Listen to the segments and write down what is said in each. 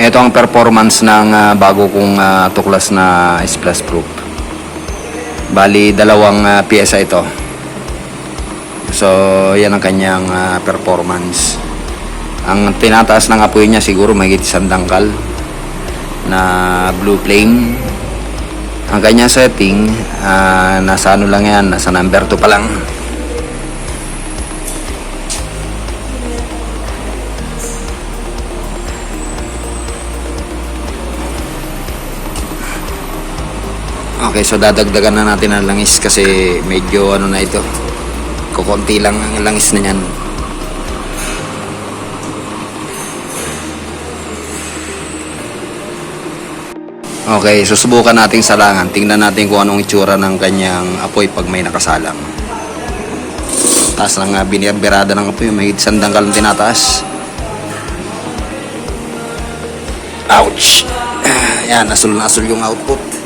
Ito ang performance ng bago kong tuklas na splash proof. Bali, dalawang piyesa ito. So, yan ang kanyang performance. Ang tinataas ng apoy niya siguro mahigit 1 dangkal na blue flame. Ang kanyang setting, nasa ano lang yan, nasa number 2 pa lang. Okay, so dadagdagan na natin ang langis kasi medyo ano na ito. Kukunti lang ang langis na yan. Okay, susubukan nating salangan. Tingnan natin kung anong itsura ng kanyang apoy pag may nakasalang. Taas lang binibirada ng apoy. May 1 dangkal ang tinataas. Ouch! Yan, asul na asul yung output.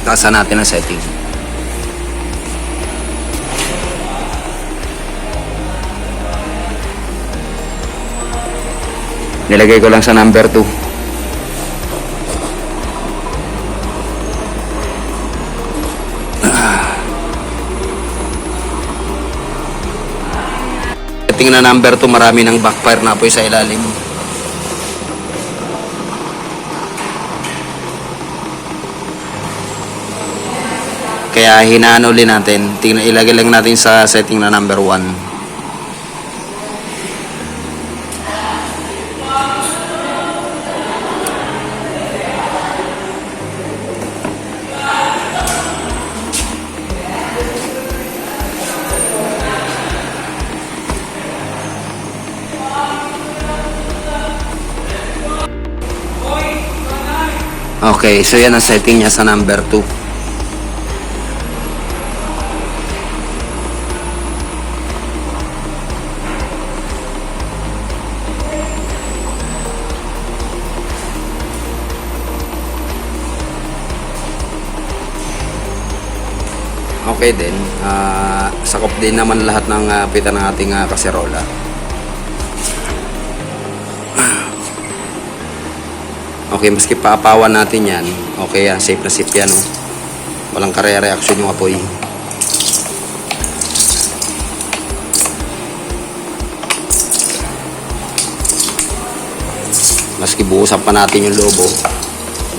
Taasan natin ang setting. Nilagay ko lang sa number 2. Setting na number 2, marami ng backfire na apoy sa ilalim. Kaya hinaan ulit natin. Ilagay lang natin sa setting na number 1. Okay, so yan ang setting niya sa number 2. Okay din, sakop din naman lahat ng pita ng ating kaserola. Okay, maski paapawan natin yan, okay yan, safe na safe yan, oh. Walang kare-reaction yung apoy. Maski buhusan pa natin yung lobo,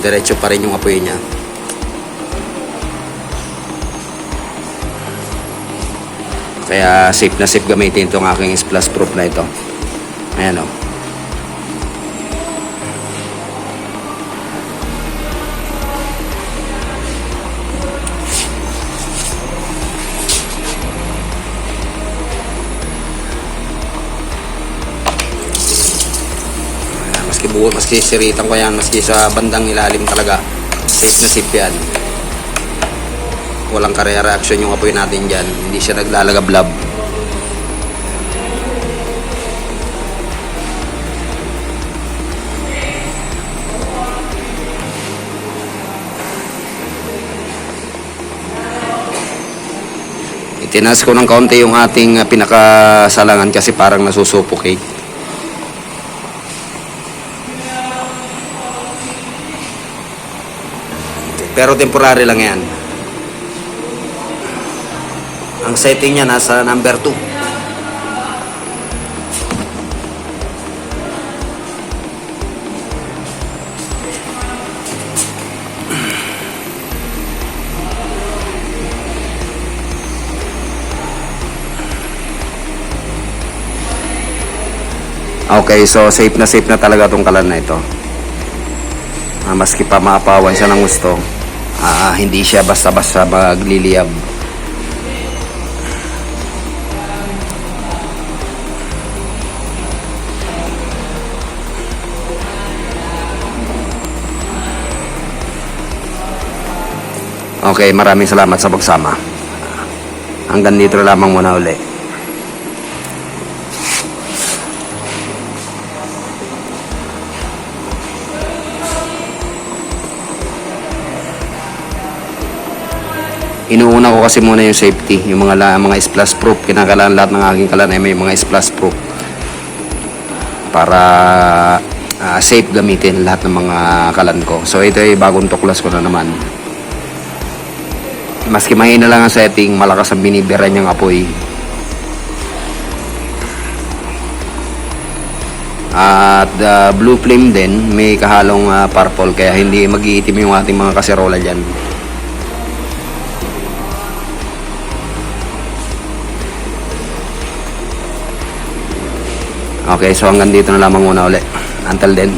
diretso pa rin yung apoy niya. Kaya safe na safe gamitin itong aking splash proof na ito. Ayan o. Maski buo, maski siritan ko yan, maski sa bandang ilalim talaga, safe na safe yan. Walang kare-reaction yung apoy natin dyan. Hindi siya naglalagablab. Itinaas ko ng kaunti yung ating pinakasalangan kasi parang nasusuffocate. Pero temporary lang yan. Ang setting niya nasa number 2. Okay, so safe na talaga itong kalan na ito. Maski pa maapawan siya ng gusto, hindi siya basta-basta magliliyab. Okay, maraming salamat sa pagsama. Hanggang dito lamang muna uli. Inuuna ko kasi muna yung safety, yung mga splash proof. Kinakailangan lahat ng aking kalan ay may mga splash proof para safe gamitin lahat ng mga kalan ko. So ito ay bagong tuklas ko na naman. Maski mahina lang ang setting, malakas ang binibira niyang apoy. At blue flame din, may kahalong purple, kaya hindi mag-iitim yung ating mga kaserola dyan. Okay, so hanggang dito na lamang muna ulit. Until then,